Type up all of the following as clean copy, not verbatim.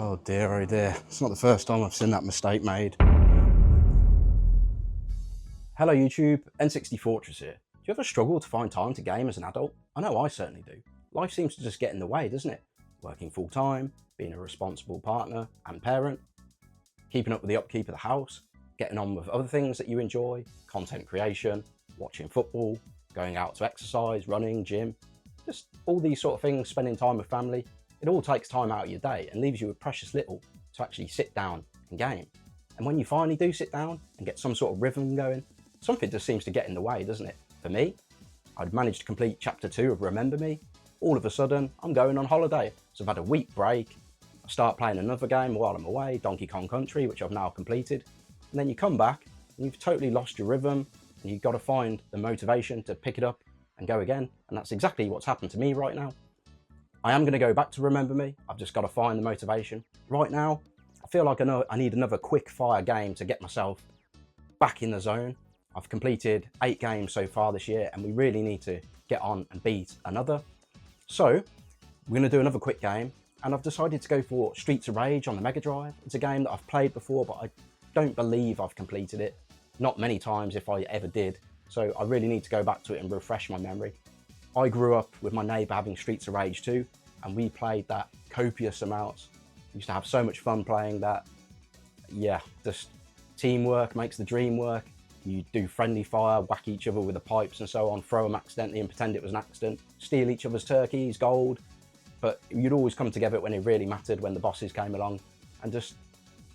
Oh dear, it's not the first time I've seen that mistake made. Hello YouTube, N60 Fortress here. Do you ever struggle to find time to game as an adult? I know I certainly do. Life seems to just get in the way, doesn't it? Working full time, being a responsible partner and parent, keeping up with the upkeep of the house, getting on with other things that you enjoy, content creation, watching football, going out to exercise, running, gym, just all these sort of things, spending time with family. It all takes time out of your day and leaves you with precious little to actually sit down and game. And when you finally do sit down and get some sort of rhythm going, something just seems to get in the way, doesn't it? For me, I'd managed to complete chapter 2 of Remember Me. All of a sudden, I'm going on holiday. So I've had a week break. I start playing another game while I'm away, Donkey Kong Country, which I've now completed. And then you come back and you've totally lost your rhythm and you've got to find the motivation to pick it up and go again. And that's exactly what's happened to me right now. I am going to go back to Remember Me. I've just got to find the motivation. Right now, I feel like I need another quick fire game to get myself back in the zone. I've completed 8 games so far this year and we really need to get on and beat another. So we're going to do another quick game and I've decided to go for Streets of Rage on the Mega Drive. It's a game that I've played before, but I don't believe I've completed it. Not many times if I ever did. So I really need to go back to it and refresh my memory. I grew up with my neighbour having Streets of Rage 2 and we played that copious amounts. We used to have so much fun playing that. Yeah, just teamwork makes the dream work. You do friendly fire, whack each other with the pipes and so on, throw them accidentally and pretend it was an accident, steal each other's turkeys, gold. But you'd always come together when it really mattered, when the bosses came along, and just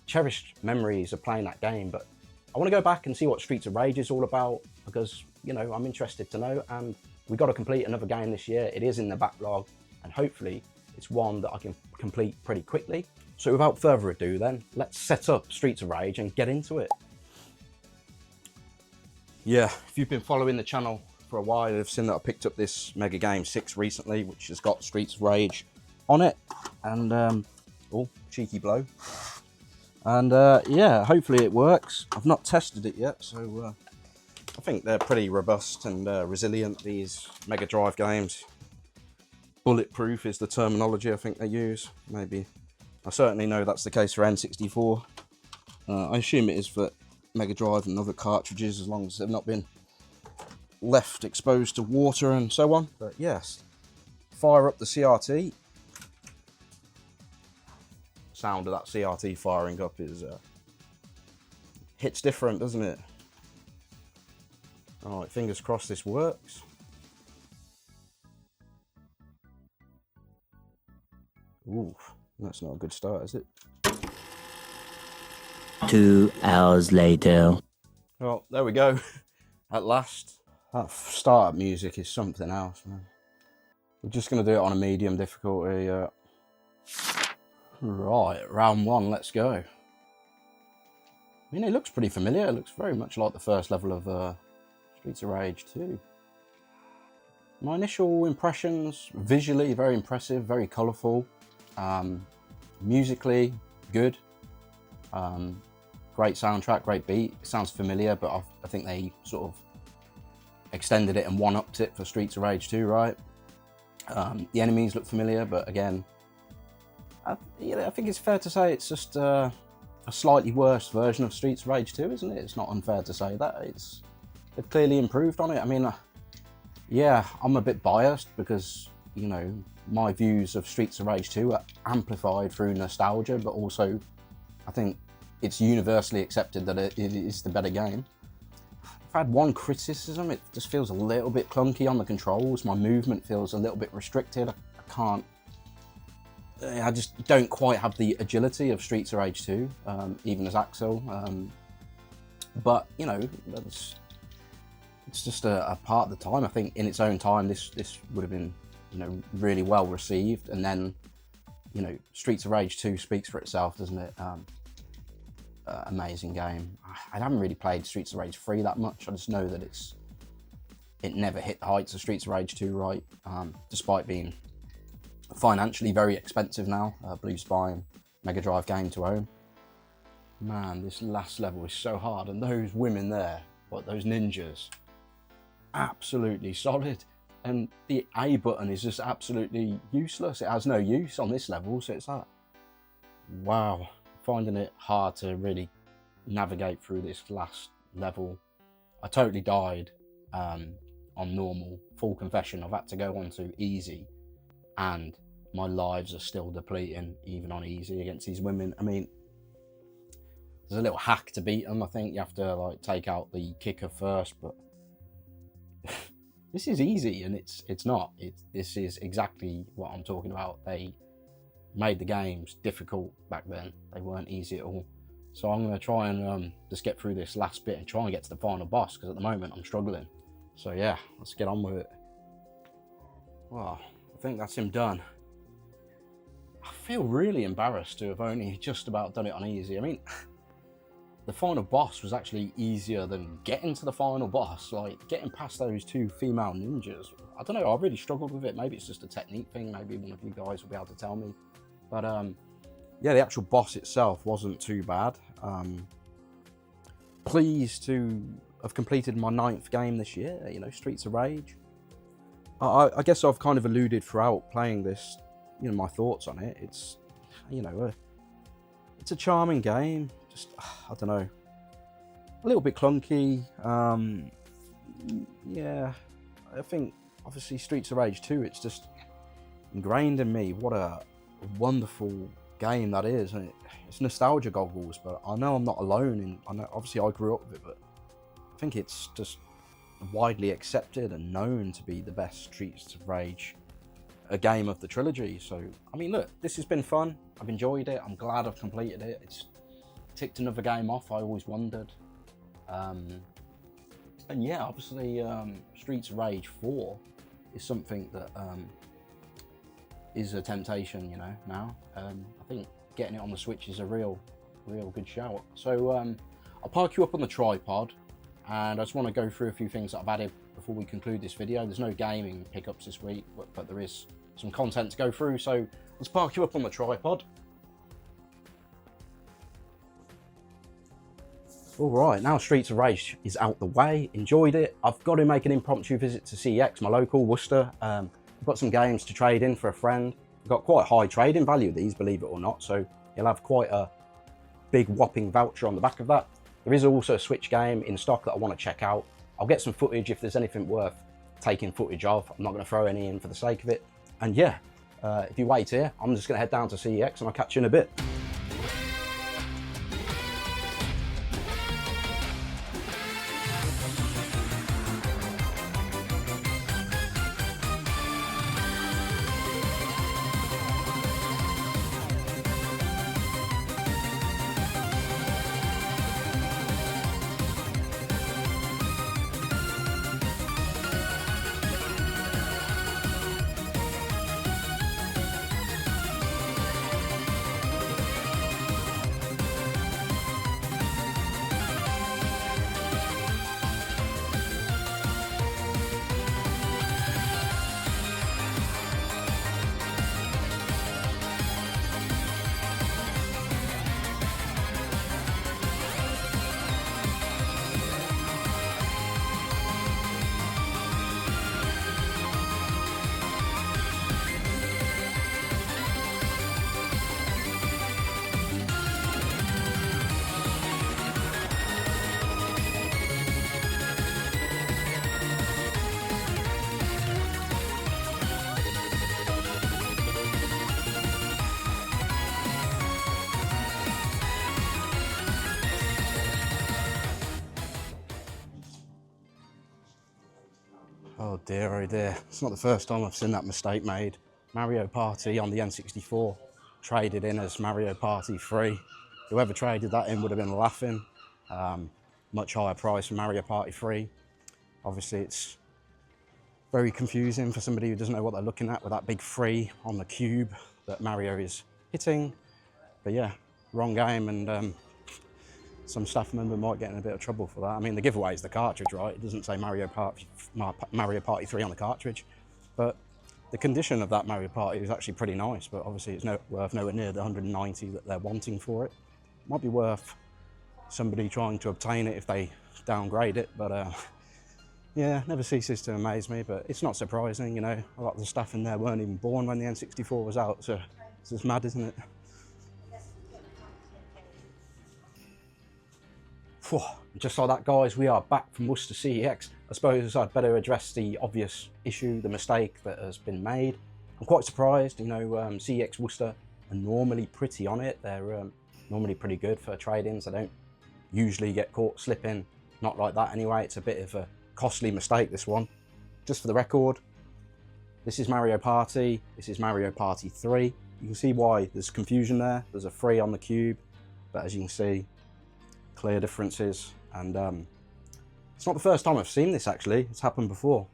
cherished memories of playing that game. But I want to go back and see what Streets of Rage is all about because, you know, I'm interested to know, and we've got to complete another game this year. It is in the backlog and hopefully it's one that I can complete pretty quickly. So without further ado then, let's set up Streets of Rage and get into it. Yeah, if you've been following the channel for a while, you've seen that I picked up this Mega Games 6 recently, which has got Streets of Rage on it. And, oh, cheeky blow. And yeah, hopefully it works. I've not tested it yet, so I think they're pretty robust and resilient, these Mega Drive games. Bulletproof is the terminology I think they use. Maybe. I certainly know that's the case for N64. I assume it is for Mega Drive and other cartridges as long as they've not been left exposed to water and so on. But yes, fire up the CRT. Sound of that CRT firing up is hits different, doesn't it? All right, fingers crossed this works. Ooh, that's not a good start, is it? 2 hours later. Well, there we go. At last. That startup music is something else, man. We're just going to do it on a medium difficulty. Right, round 1, let's go. I mean, it looks pretty familiar. It looks very much like the first level of Streets of Rage 2. My initial impressions, visually very impressive, very colourful. Musically, good. Great soundtrack, great beat. It sounds familiar, but I think they sort of extended it and one-upped it for Streets of Rage 2, right? The enemies look familiar, but again, I think it's fair to say it's just a slightly worse version of Streets of Rage 2, isn't it? It's not unfair to say that. They've clearly improved on it. I mean, yeah, I'm a bit biased because, you know, my views of Streets of Rage 2 are amplified through nostalgia, but also I think it's universally accepted that it is the better game. If I had one criticism, it just feels a little bit clunky on the controls. My movement feels a little bit restricted. I just don't quite have the agility of Streets of Rage 2, even as Axel. But, you know, it's just a part of the time. I think in its own time, this would have been, you know, really well received. And then, you know, Streets of Rage 2 speaks for itself, doesn't it? Amazing game. I haven't really played Streets of Rage 3 that much. I just know that it never hit the heights of Streets of Rage 2, right? Despite being financially very expensive now. Blue Spine Mega Drive game to own. Man, this last level is so hard, and those women there, what, those ninjas, absolutely solid. And the A button is just absolutely useless. It has no use on this level, so it's like, Wow, finding it hard to really navigate through this last level. I totally died on normal. Full confession, I've had to go on to easy, and my lives are still depleting even on easy against these women. I mean, there's a little hack to beat them. I think you have to like take out the kicker first, but this is easy, and it's not. This is exactly what I'm talking about. They made the games difficult back then. They weren't easy at all. So I'm going to try and just get through this last bit and try and get to the final boss, because at the moment I'm struggling. So yeah, let's get on with it. Well, I think that's him done. I feel really embarrassed to have only just about done it on easy. I mean, the final boss was actually easier than getting to the final boss. Like, getting past those two female ninjas, I don't know, I really struggled with it. Maybe it's just a technique thing. Maybe one of you guys will be able to tell me. But yeah, the actual boss itself wasn't too bad. Pleased to have completed my 9th game this year, you know, Streets of Rage. I guess I've kind of alluded throughout playing this, you know, my thoughts on it. It's, you know, it's a charming game. Just, I don't know, a little bit clunky. Yeah, I think obviously Streets of Rage 2, it's just ingrained in me. What a wonderful game that is, and it's nostalgia goggles. But I know I'm not alone in. I know obviously I grew up with it, but I think it's just widely accepted and known to be the best Streets of Rage, a game of the trilogy. So I mean, look, this has been fun. I've enjoyed it. I'm glad I've completed it. It's ticked another game off. I always wondered. And yeah, obviously Streets of Rage 4 is something that is a temptation, you know, now. I think getting it on the Switch is a real good shout. So I'll park you up on the tripod, and I just want to go through a few things that I've added before we conclude this video. There's no gaming pickups this week, but there is some content to go through, so let's park you up on the tripod. Alright, now Streets of Rage is out the way. Enjoyed it. I've got to make an impromptu visit to CeX, my local, Worcester. I've got some games to trade in for a friend. I've got quite high trading value, these, believe it or not, so you'll have quite a big whopping voucher on the back of that. There is also a Switch game in stock that I want to check out. I'll get some footage if there's anything worth taking footage of. I'm not going to throw any in for the sake of it. And yeah, if you wait here, I'm just going to head down to CeX and I'll catch you in a bit. Oh dear, it's not the first time I've seen that mistake made. Mario Party on the N64, traded in as Mario Party 3. Whoever traded that in would have been laughing. Much higher price for Mario Party 3. Obviously it's very confusing for somebody who doesn't know what they're looking at with that big 3 on the cube that Mario is hitting. But yeah, wrong game, and some staff member might get in a bit of trouble for that. I mean, the giveaway is the cartridge, right? It doesn't say Mario Party 3 on the cartridge. But the condition of that Mario Party is actually pretty nice, but obviously it's worth nowhere near the 190 that they're wanting for it. Might be worth somebody trying to obtain it if they downgrade it, but yeah, never ceases to amaze me. But it's not surprising, you know, a lot of the staff in there weren't even born when the N64 was out, so it's just mad, isn't it? Phew, just like that, guys, we are back from Worcester CEX. I suppose I'd better address the obvious issue, the mistake that has been made. I'm quite surprised, you know, CEX Worcester are normally pretty on it. They're normally pretty good for trade-ins. They don't usually get caught slipping, not like that anyway. It's a bit of a costly mistake, this one. Just for the record, this is Mario Party, this is Mario Party 3. You can see why there's confusion there. There's a 3 on the cube, but as you can see, clear differences. And it's not the first time I've seen this, actually. It's happened before.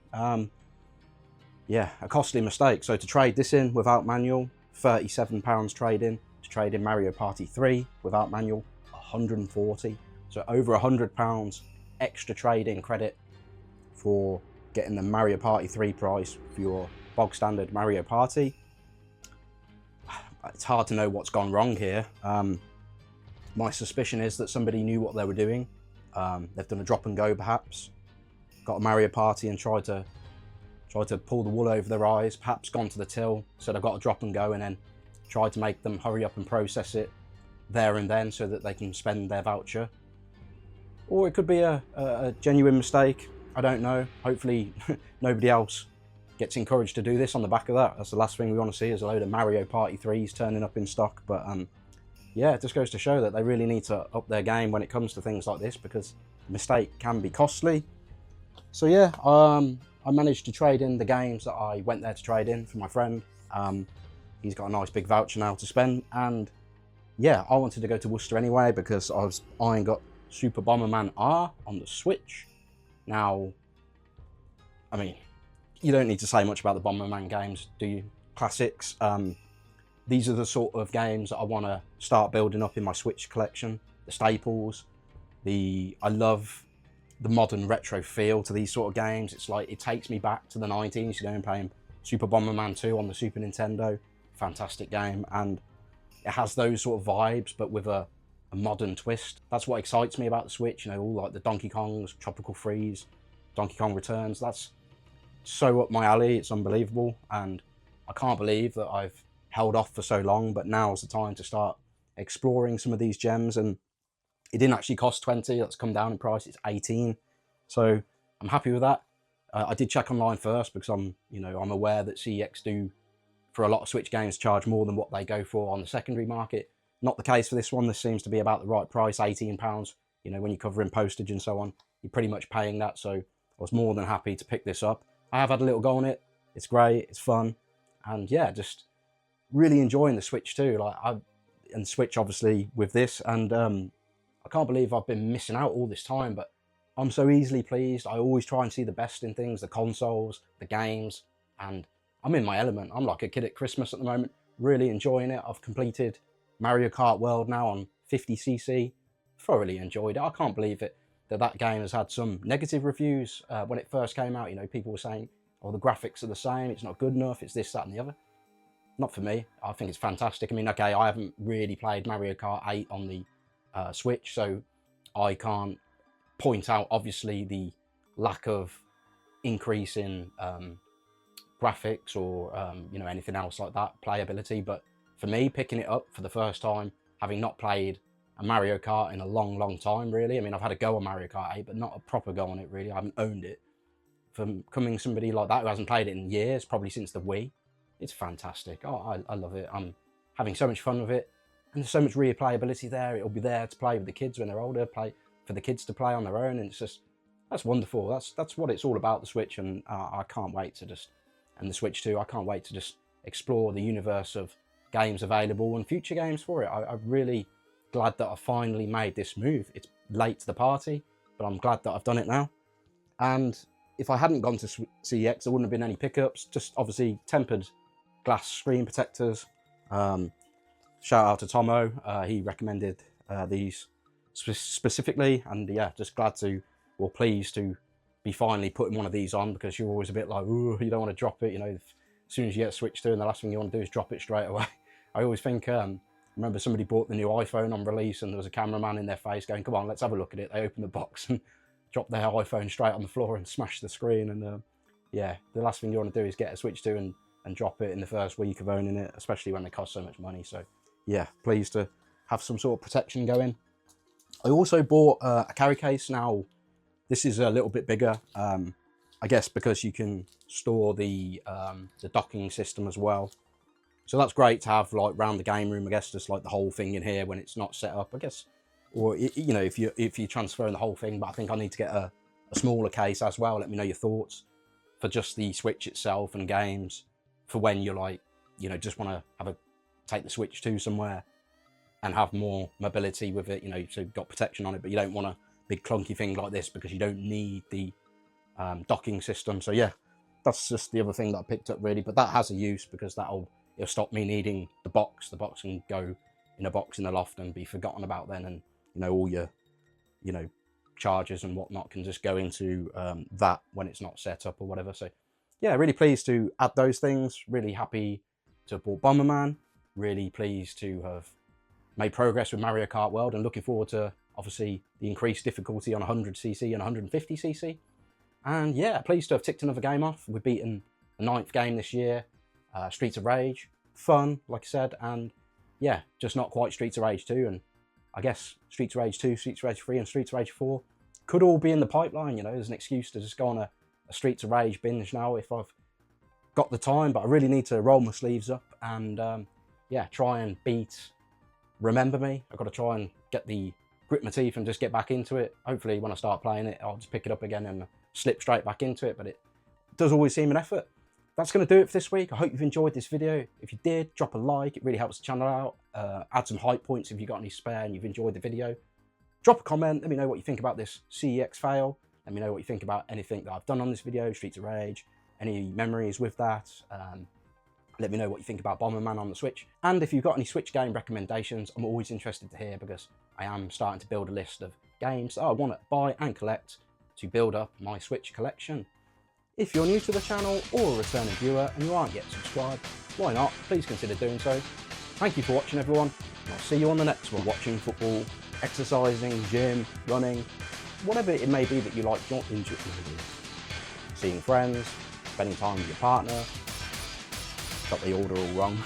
Yeah, a costly mistake. So to trade this in without manual, £37 trade in. To trade in Mario Party 3 without manual, 140. So over £100 extra trade-in credit for getting the Mario Party 3 price for your bog standard Mario Party. It's hard to know what's gone wrong here. My suspicion is that somebody knew what they were doing. They've done a drop and go perhaps, got a Mario Party and tried to pull the wool over their eyes, perhaps gone to the till, said I've got a drop and go, and then tried to make them hurry up and process it there and then so that they can spend their voucher. Or it could be a genuine mistake, I don't know. Hopefully nobody else gets encouraged to do this on the back of that. That's the last thing we want to see, is a load of Mario Party 3s turning up in stock. But yeah, it just goes to show that they really need to up their game when it comes to things like this, because a mistake can be costly. So yeah, I managed to trade in the games that I went there to trade in for my friend. He's got a nice big voucher now to spend, and yeah, I wanted to go to Worcester anyway because I was eyeing up Super Bomberman R on the Switch. Now, I mean, you don't need to say much about the Bomberman games, do you? Classics. These are the sort of games that I want to start building up in my Switch collection. The staples. I love the modern retro feel to these sort of games. It's like, it takes me back to the 90s, you know, playing Super Bomberman 2 on the Super Nintendo. Fantastic game, and it has those sort of vibes, but with a modern twist. That's what excites me about the Switch, you know, all like the Donkey Kongs, Tropical Freeze, Donkey Kong Returns. That's so up my alley, it's unbelievable, and I can't believe that I've held off for so long, but now's the time to start exploring some of these gems. And it didn't actually cost 20, that's come down in price, it's 18, so I'm happy with that. I did check online first because I'm aware that CEX do, for a lot of Switch games, charge more than what they go for on the secondary market. Not the case for this one. This seems to be about the right price, £18. You know, when you cover in postage and so on, you're pretty much paying that, so I was more than happy to pick this up. I have had a little go on it, it's great, it's fun, and yeah, just really enjoying the Switch too. And Switch obviously with this, and I can't believe I've been missing out all this time, but I'm so easily pleased. I always try and see the best in things, the consoles, the games, and I'm in my element. I'm like a kid at Christmas at the moment, really enjoying it. I've completed Mario Kart World now on 50cc, thoroughly enjoyed it. I can't believe it that game has had some negative reviews when it first came out. You know, people were saying, oh, the graphics are the same, it's not good enough, it's this, that and the other. Not for me. I think it's fantastic. I mean, okay, I haven't really played Mario Kart 8 on the Switch, so I can't point out, obviously, the lack of increase in graphics or you know, anything else like that, playability. But for me, picking it up for the first time, having not played a Mario Kart in a long time, really. I mean, I've had a go on Mario Kart 8, but not a proper go on it, really. I haven't owned it. From coming somebody like that who hasn't played it in years, probably since the Wii, it's fantastic. Oh, I love it. I'm having so much fun with it, and there's so much replayability there. It'll be there to play with the kids when they're older, play for the kids to play on their own, and it's just, that's wonderful. That's what it's all about, the Switch, and I can't wait to just, and the Switch too, I can't wait to just explore the universe of games available and future games for it. I'm really glad that I finally made this move. It's late to the party, but I'm glad that I've done it now. And if I hadn't gone to CEX, there wouldn't have been any pickups, just obviously tempered glass screen protectors. Shout out to Tomo, he recommended these specifically, and yeah, just glad to, or pleased to be finally putting one of these on, because you're always a bit like, ooh, you don't want to drop it, you know, as soon as you get switched to, and the last thing you want to do is drop it straight away. I always think, remember somebody bought the new iPhone on release and there was a cameraman in their face going, come on, let's have a look at it. They opened the box and dropped their iPhone straight on the floor and smashed the screen. And yeah, the last thing you want to do is get a Switch 2 and drop it in the first week of owning it, especially when they cost so much money. So yeah, pleased to have some sort of protection going. I also bought a carry case. Now, this is a little bit bigger, I guess because you can store the docking system as well. So that's great to have like around the game room, I guess, just like the whole thing in here when it's not set up, I guess. Or, you know, if you're transferring the whole thing, but I think I need to get a smaller case as well. Let me know your thoughts for just the Switch itself and games, for when you're like, you know, just want to take the Switch to somewhere and have more mobility with it, you know, so you've got protection on it, but you don't want a big clunky thing like this because you don't need the docking system. So yeah, that's just the other thing that I picked up really, but that has a use because it'll stop me needing the box. The box can go in a box in the loft and be forgotten about then, and you know, all your, you know, chargers and whatnot can just go into that when it's not set up or whatever. So yeah, really pleased to add those things. Really happy to have bought Bomberman. Really pleased to have made progress with Mario Kart World, and looking forward to obviously the increased difficulty on 100cc and 150cc. And yeah, pleased to have ticked another game off. We've beaten the 9th game this year. Streets of Rage, fun, like I said, and yeah, just not quite Streets of Rage 2, and I guess Streets of Rage 2, Streets of Rage 3 and Streets of Rage 4 could all be in the pipeline, you know, as an excuse to just go on a Streets of Rage binge now if I've got the time, but I really need to roll my sleeves up and yeah, try and beat Remember Me. I've got to try and grit my teeth and just get back into it. Hopefully when I start playing it, I'll just pick it up again and slip straight back into it, but it does always seem an effort. That's going to do it for this week. I hope you've enjoyed this video. If you did, drop a like. It really helps the channel out. Add some hype points if you've got any spare and you've enjoyed the video. Drop a comment. Let me know what you think about this CEX fail. Let me know what you think about anything that I've done on this video, Streets of Rage, any memories with that. Let me know what you think about Bomberman on the Switch. And if you've got any Switch game recommendations, I'm always interested to hear, because I am starting to build a list of games that I want to buy and collect to build up my Switch collection. If you're new to the channel or a returning viewer and you aren't yet subscribed, why not? Please consider doing so. Thank you for watching, everyone, and I'll see you on the next one. Watching football, exercising, gym, running, whatever it may be that you like, seeing friends, spending time with your partner. Got the order all wrong.